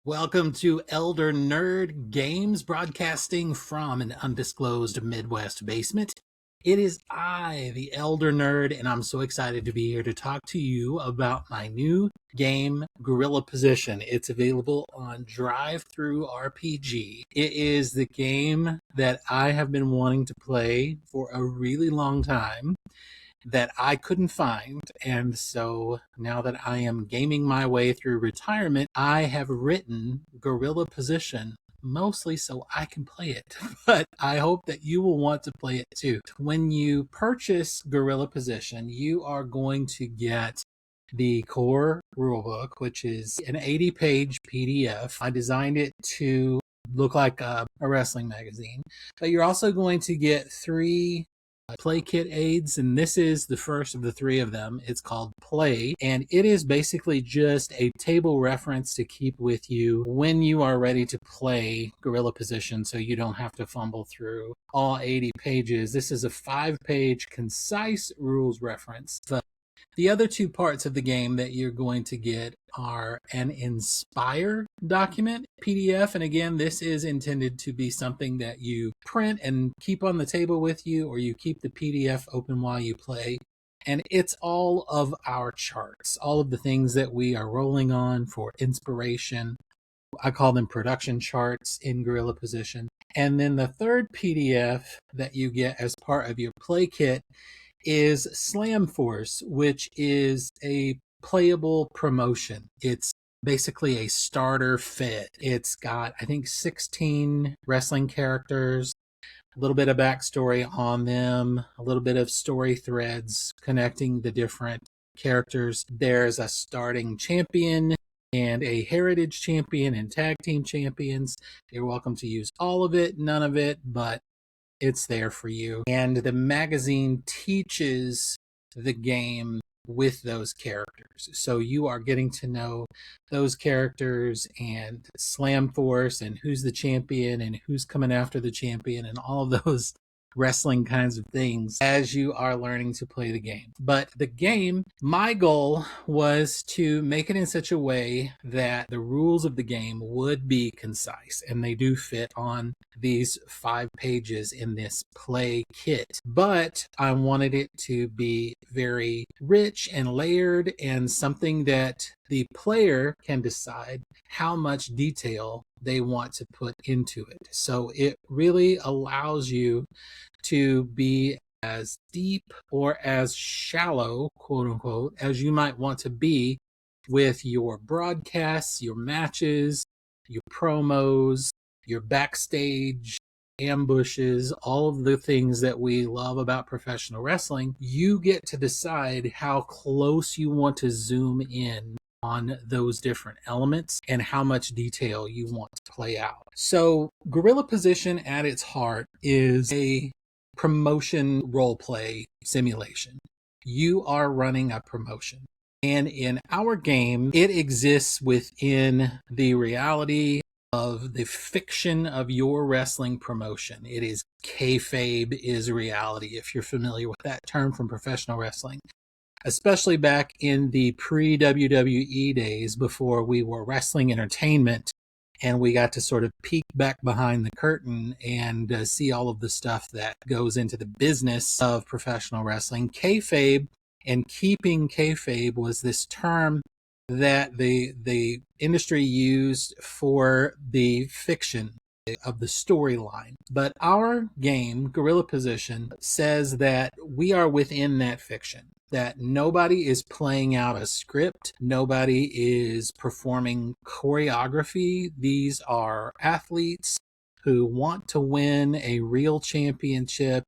Welcome to Elder Nerd Games, broadcasting from an undisclosed Midwest basement. It is I, the Elder Nerd, and I'm so excited to be here to talk to you about my new game, Gorilla Position. It's available on DRIVETHRURPG. It is the game that I have been wanting to play for a really long time that I couldn't find. And so now that I am gaming my way through retirement, I have written Gorilla Position mostly so I can play it. But I hope that you will want to play it too. When you purchase Gorilla Position, you are going to get the core rulebook, which is an 80-page PDF. I designed it to look like a wrestling magazine, but you're also going to get 3 play kit aids, and this is the first of the 3 of them. It's called Play, and it is basically just a table reference to keep with you when you are ready to play Gorilla Position, so you don't have to fumble through all 80 pages. This is a 5-page concise rules reference. The other 2 parts of the game that you're going to get are an Inspire document, PDF, and again, this is intended to be something that you print and keep on the table with you, or you keep the PDF open while you play. And it's all of our charts, all of the things that we are rolling on for inspiration. I call them production charts in Gorilla Position. And then the third PDF that you get as part of your play kit is Slam Force, which is a playable promotion. It's basically a starter fit. It's got, I think, 16 wrestling characters, a little bit of backstory on them, a little bit of story threads connecting the different characters. There's a starting champion and a heritage champion and tag team champions. You're welcome to use all of it, none of it, but it's there for you. And the magazine teaches the game with those characters. So you are getting to know those characters and Slam Force and who's the champion and who's coming after the champion and all of those wrestling kinds of things as you are learning to play the game. But the game, my goal was to make it in such a way that the rules of the game would be concise, and they do fit on these 5 pages in this play kit. But I wanted it to be very rich and layered and something that the player can decide how much detail they want to put into it. So it really allows you to be as deep or as shallow, quote unquote, as you might want to be with your broadcasts, your matches, your promos, your backstage ambushes, all of the things that we love about professional wrestling. You get to decide how close you want to zoom in on those different elements and how much detail you want to play out. So Gorilla Position at its heart is a promotion role play simulation. You are running a promotion. And in our game, it exists within the reality of the fiction of your wrestling promotion. It is kayfabe is reality, if you're familiar with that term from professional wrestling. Especially back in the pre-WWE days before we were wrestling entertainment and we got to sort of peek back behind the curtain and see all of the stuff that goes into the business of professional wrestling. Kayfabe and keeping kayfabe was this term that the industry used for the fiction of the storyline. But our game, Gorilla Position, says that we are within that fiction, that nobody is playing out a script, nobody is performing choreography. These are athletes who want to win a real championship,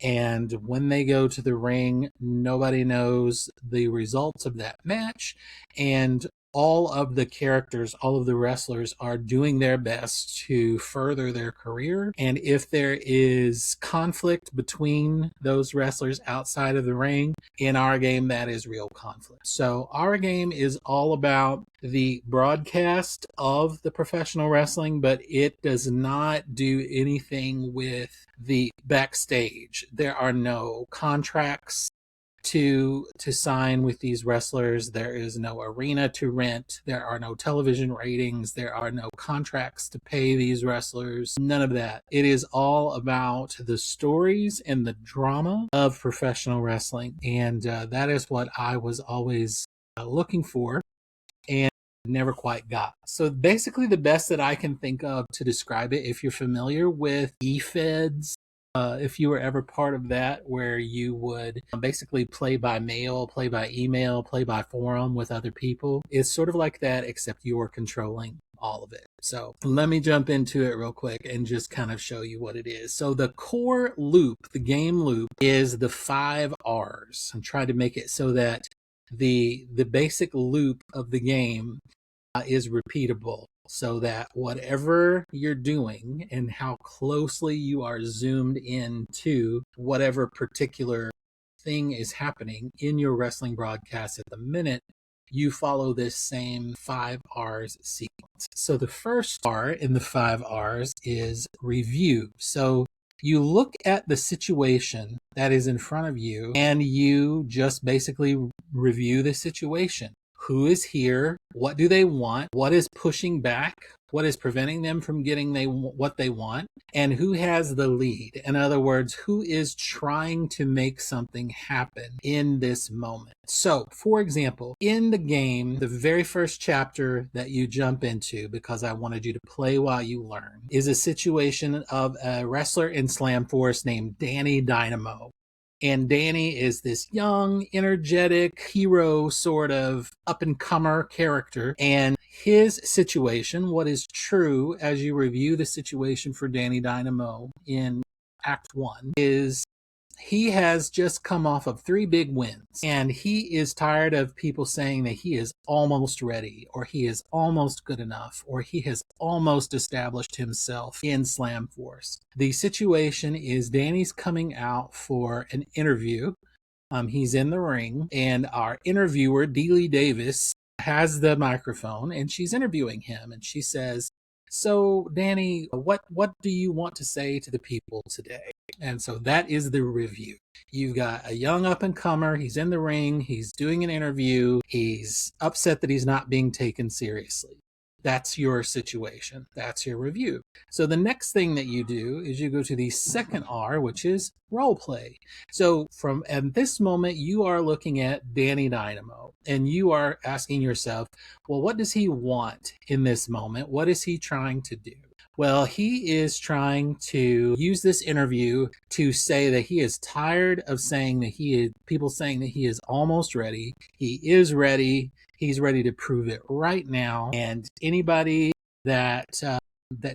and when they go to the ring, nobody knows the results of that match, and all of the characters, all of the wrestlers are doing their best to further their career. And if there is conflict between those wrestlers outside of the ring, in our game, that is real conflict. So our game is all about the broadcast of the professional wrestling, but it does not do anything with the backstage. There are no contracts. to sign with these wrestlers. There is no arena to rent. There are no television ratings. There are no contracts to pay these wrestlers. None of that. It is all about the stories and the drama of professional wrestling. And that is what I was always looking for and never quite got. So basically the best that I can think of to describe it, if you're familiar with eFeds, if you were ever part of that, where you would basically play by mail, play by email, play by forum with other people, it's sort of like that, except you're controlling all of it. So let me jump into it real quick and just kind of show you what it is. So the core loop, the game loop, is the 5 R's. I'm trying to make it so that the basic loop of the game is repeatable, so that whatever you're doing and how closely you are zoomed into whatever particular thing is happening in your wrestling broadcast at the minute, you follow this same 5 R's sequence. So the first R in the 5 R's is review. So you look at the situation that is in front of you and you just basically review the situation. Who is here? What do they want? What is pushing back? What is preventing them from getting what they want? And who has the lead? In other words, who is trying to make something happen in this moment? So, for example, in the game, the very first chapter that you jump into, because I wanted you to play while you learn, is a situation of a wrestler in Slamforce named Danny Dynamo. And Danny is this young, energetic hero sort of up-and-comer character. And his situation, what is true as you review the situation for Danny Dynamo in Act 1, is he has just come off of 3 big wins, and he is tired of people saying that he is almost ready, or he is almost good enough, or he has almost established himself in Slamforce. The situation is Danny's coming out for an interview. He's in the ring, and our interviewer, Dealey Davis, has the microphone, and she's interviewing him, and she says, "So, Danny, what do you want to say to the people today?" And so that is the review. You've got a young up-and-comer. He's in the ring. He's doing an interview. He's upset that he's not being taken seriously. That's your situation. That's your review. So the next thing that you do is you go to the second R, which is role play. So from at this moment, you are looking at Danny Dynamo, and you are asking yourself, well, what does he want in this moment? What is he trying to do? Well, he is trying to use this interview to say that he is tired of saying that people saying that he is almost ready. He is ready. He's ready to prove it right now. And anybody that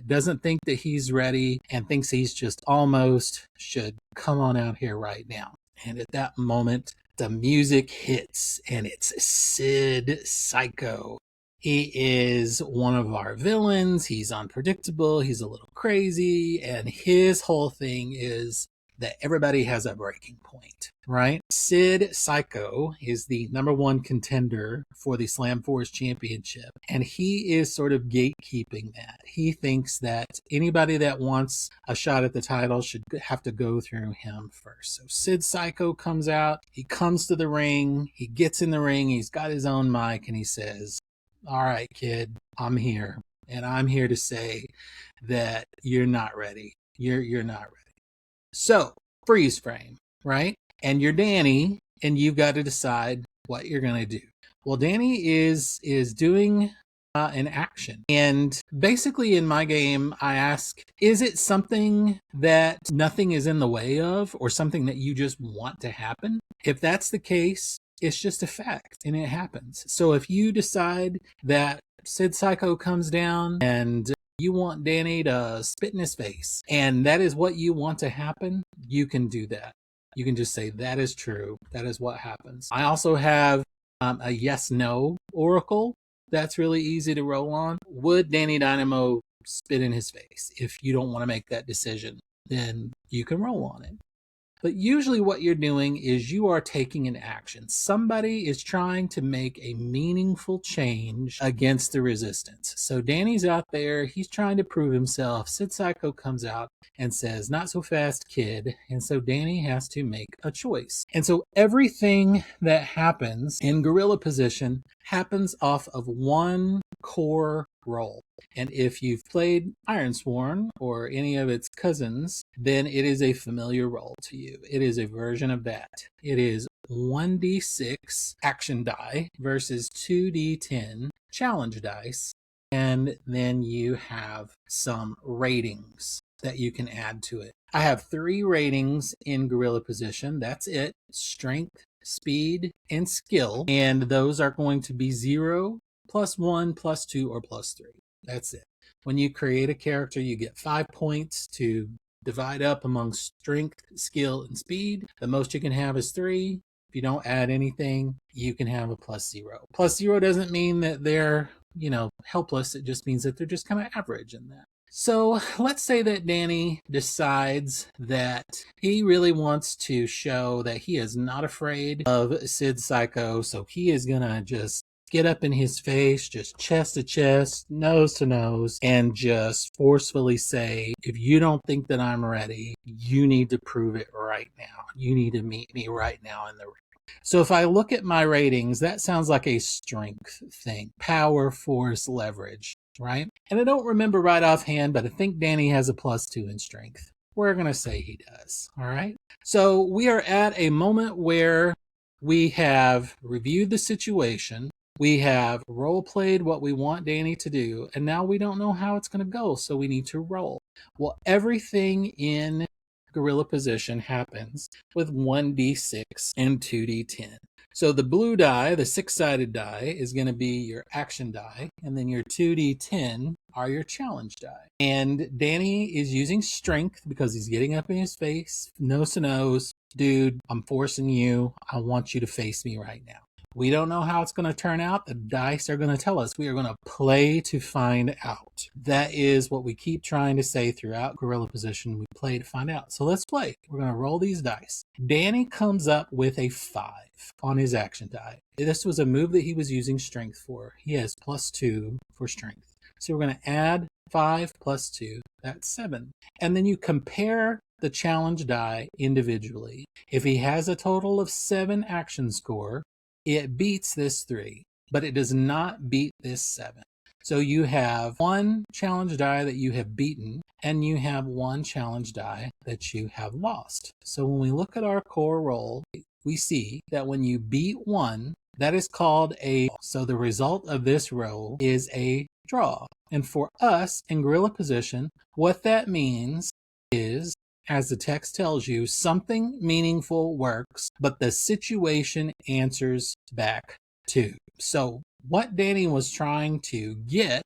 doesn't think that he's ready and thinks he's just almost should come on out here right now. And at that moment, the music hits, and it's Sid Psycho. He is one of our villains. He's unpredictable. He's a little crazy. And his whole thing is that everybody has a breaking point, right? Sid Psycho is the #1 contender for the Slamforce Championship. And he is sort of gatekeeping that. He thinks that anybody that wants a shot at the title should have to go through him first. So Sid Psycho comes out. He comes to the ring. He gets in the ring. He's got his own mic, and he says, "All right, kid, I'm here. And I'm here to say that you're not ready. You're not ready." So, freeze frame, right? And you're Danny, and you've got to decide what you're going to do. Well, Danny is doing an action. And basically in my game, I ask, is it something that nothing is in the way of, or something that you just want to happen? If that's the case, it's just a fact, and it happens. So if you decide that Sid Psycho comes down and you want Danny to spit in his face, and that is what you want to happen, you can do that. You can just say, that is true. That is what happens. I also have a yes-no oracle that's really easy to roll on. Would Danny Dynamo spit in his face? If you don't want to make that decision, then you can roll on it. But usually what you're doing is you are taking an action. Somebody is trying to make a meaningful change against the resistance. So Danny's out there, he's trying to prove himself. Sid Psycho comes out and says, "Not so fast, kid." And so Danny has to make a choice. And so everything that happens in gorilla position happens off of one core roll. And if you've played Ironsworn or any of its cousins, then it is a familiar role to you. It is a version of that. It is 1d6 action die versus 2d10 challenge dice. And then you have some ratings that you can add to it. I have 3 ratings in gorilla position. That's it. Strength, speed, and skill. And those are going to be 0, +1, +2, or +3. That's it. When you create a character, you get 5 points to divide up among strength, skill, and speed. The most you can have is 3. If you don't add anything, you can have a +0. +0 doesn't mean that they're, helpless. It just means that they're just kind of average in that. So let's say that Danny decides that he really wants to show that he is not afraid of Sid Psycho. So he is going to just get up in his face, just chest to chest, nose to nose, and just forcefully say, "If you don't think that I'm ready, you need to prove it right now. You need to meet me right now in the ring." So if I look at my ratings, that sounds like a strength thing. Power, force, leverage, right? And I don't remember right offhand, but I think Danny has a +2 in strength. We're going to say he does, all right? So we are at a moment where we have reviewed the situation. We have role-played what we want Danny to do, and now we don't know how it's going to go, so we need to roll. Well, everything in gorilla position happens with 1d6 and 2d10. So the blue die, the 6-sided die, is going to be your action die, and then your 2d10 are your challenge die. And Danny is using strength because he's getting up in his face, nose to nose. "Dude, I'm forcing you. I want you to face me right now." We don't know how it's going to turn out. The dice are going to tell us. We are going to play to find out. That is what we keep trying to say throughout gorilla position. We play to find out. So let's play. We're going to roll these dice. Danny comes up with a 5 on his action die. This was a move that he was using strength for. He has +2 for strength. So we're going to add 5 + 2. That's 7. And then you compare the challenge die individually. If he has a total of 7 action score, it beats this 3, but it does not beat this 7. So you have 1 challenge die that you have beaten, and you have 1 challenge die that you have lost. So when we look at our core roll, we see that when you beat 1, that is called a. So the result of this roll is a draw. And for us in gorilla position, what that means is, as the text tells you, something meaningful works, but the situation answers back too. So what Danny was trying to get,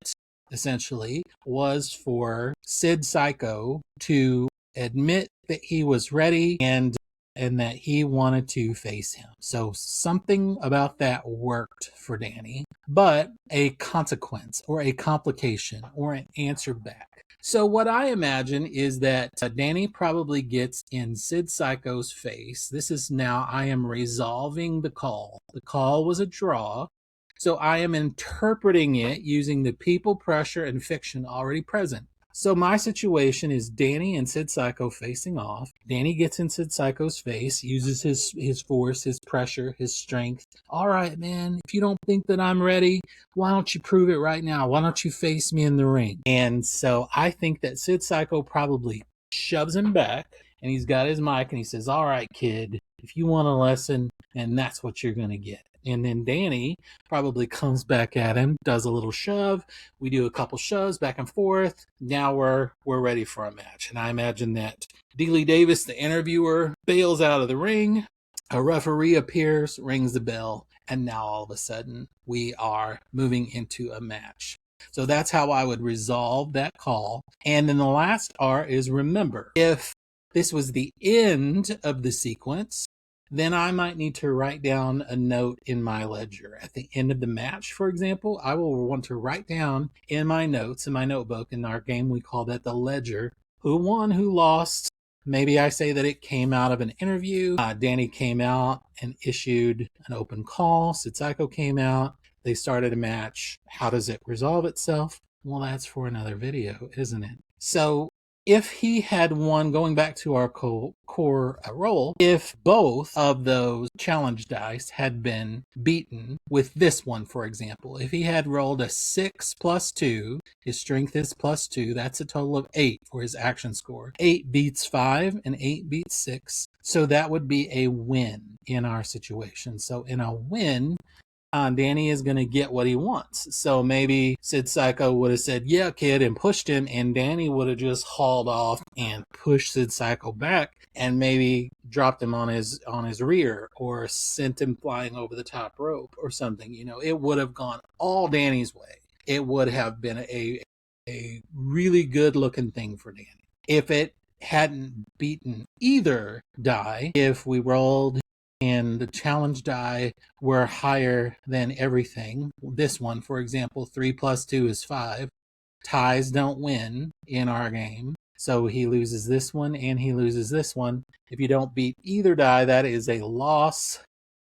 essentially, was for Sid Psycho to admit that he was ready and that he wanted to face him. So something about that worked for Danny, but a consequence or a complication or an answer back. So what I imagine is that Danny probably gets in Sid Psycho's face. This is now, I am resolving the call. The call was a draw. So I am interpreting it using the people, pressure, and fiction already present. So my situation is Danny and Sid Psycho facing off. Danny gets in Sid Psycho's face, uses his force, his pressure, his strength. "All right, man, if you don't think that I'm ready, why don't you prove it right now? Why don't you face me in the ring?" And so I think that Sid Psycho probably shoves him back, and he's got his mic, and he says, "All right, kid, if you want a lesson, and that's what you're going to get." And then Danny probably comes back at him, does a little shove. We do a couple shoves back and forth. Now we're ready for a match. And I imagine that Dealey Davis, the interviewer, bails out of the ring. A referee appears, rings the bell, and now all of a sudden we are moving into a match. So that's how I would resolve that call. And then the last R is remember. If this was the end of the sequence, then I might need to write down a note in my ledger. At the end of the match, for example, I will want to write down in my notes, in my notebook. In our game, we call that the ledger. Who won, who lost, Maybe I say that it came out of an interview. Danny came out and issued an open call. Sid Psycho came out. They started a match. How does it resolve itself? Well, that's for another video, isn't it? So if he had won, going back to our core role, if both of those challenge dice had been beaten with this one, for example, if he had rolled a 6 plus 2, his strength is plus 2, that's a total of 8 for his action score. 8 beats 5 and 8 beats 6. So that would be a win in our situation. So in a win, Danny is going to get what he wants. So maybe Sid Psycho would have said, yeah, kid, and pushed him, and Danny would have just hauled off and pushed Sid Psycho back and maybe dropped him on his rear or sent him flying over the top rope or something. You know, it would have gone all Danny's way. It would have been a really good looking thing for Danny. If it hadn't beaten either die, if we rolled and the challenge die were higher than everything. This one, for example, 3 plus 2 is 5. Ties don't win in our game. So he loses this one and he loses this one. If you don't beat either die, that is a loss.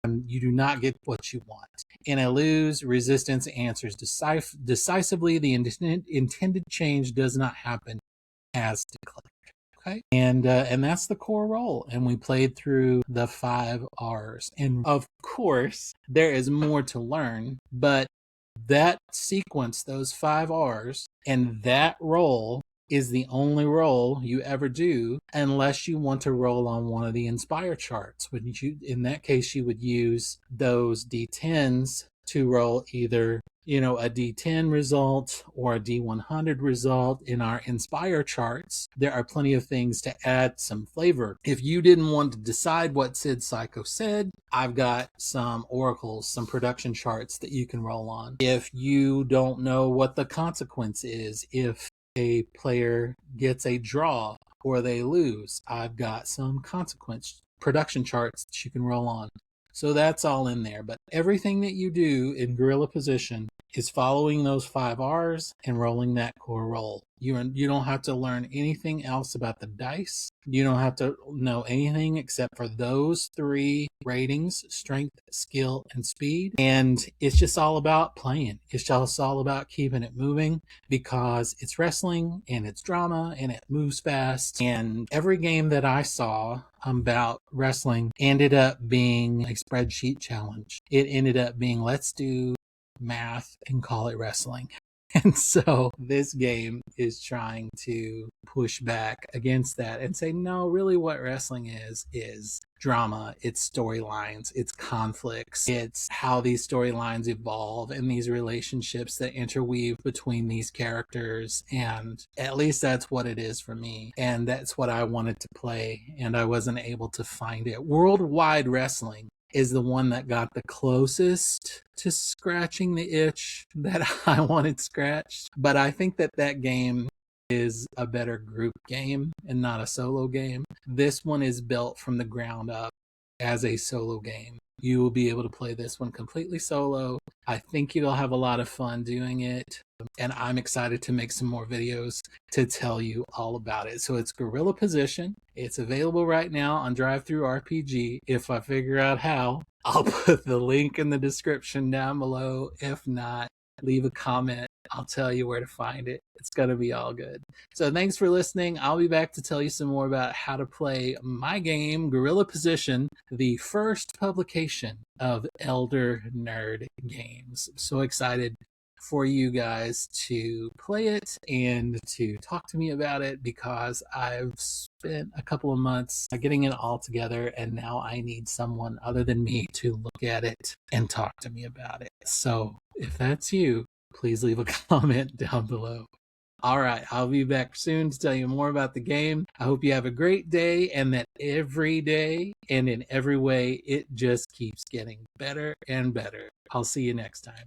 You do not get what you want. In a lose, resistance answers decisively. The intended change does not happen as declared. Okay. And that's the core role. And we played through the 5 R's. And of course, there is more to learn, but that sequence, those 5 R's, and that role is the only role you ever do unless you want to roll on one of the Inspire charts. In that case, you would use those D10s to roll either a D10 result or a D100 result. In our Inspire charts, there are plenty of things to add some flavor. If you didn't want to decide what Sid Psycho said, I've got some oracles, some production charts that you can roll on. If you don't know what the consequence is, if a player gets a draw or they lose, I've got some consequence production charts that you can roll on. So that's all in there. But everything that you do in Gorilla Position is following those 5 R's and rolling that core roll. You don't have to learn anything else about the dice. You don't have to know anything except for those 3 ratings: strength, skill, and speed. And it's just all about playing. It's just all about keeping it moving because it's wrestling and it's drama and it moves fast. And every game that I saw about wrestling ended up being a spreadsheet challenge. It ended up being, let's do math and call it wrestling. And so this game is trying to push back against that and say, no, really what wrestling is drama, it's storylines, it's conflicts, it's how these storylines evolve and these relationships that interweave between these characters. And at least that's what it is for me. And that's what I wanted to play, and I wasn't able to find it. Worldwide Wrestling is the one that got the closest to scratching the itch that I wanted scratched. But I think that game is a better group game and not a solo game. This one is built from the ground up as a solo game. You will be able to play this one completely solo. I think you'll have a lot of fun doing it. And I'm excited to make some more videos to tell you all about it. So it's Gorilla Position. It's available right now on DRIVETHRURPG. If I figure out how, I'll put the link in the description down below. If not, leave a comment. I'll tell you where to find it. It's going to be all good. So thanks for listening. I'll be back to tell you some more about how to play my game, Gorilla Position, the first publication of Elder Nerd Games. So excited for you guys to play it and to talk to me about it, because I've spent a couple of months getting it all together, and now I need someone other than me to look at it and talk to me about it. So if that's you, please leave a comment down below. All right, I'll be back soon to tell you more about the game. I hope you have a great day, and that every day and in every way, it just keeps getting better and better. I'll see you next time.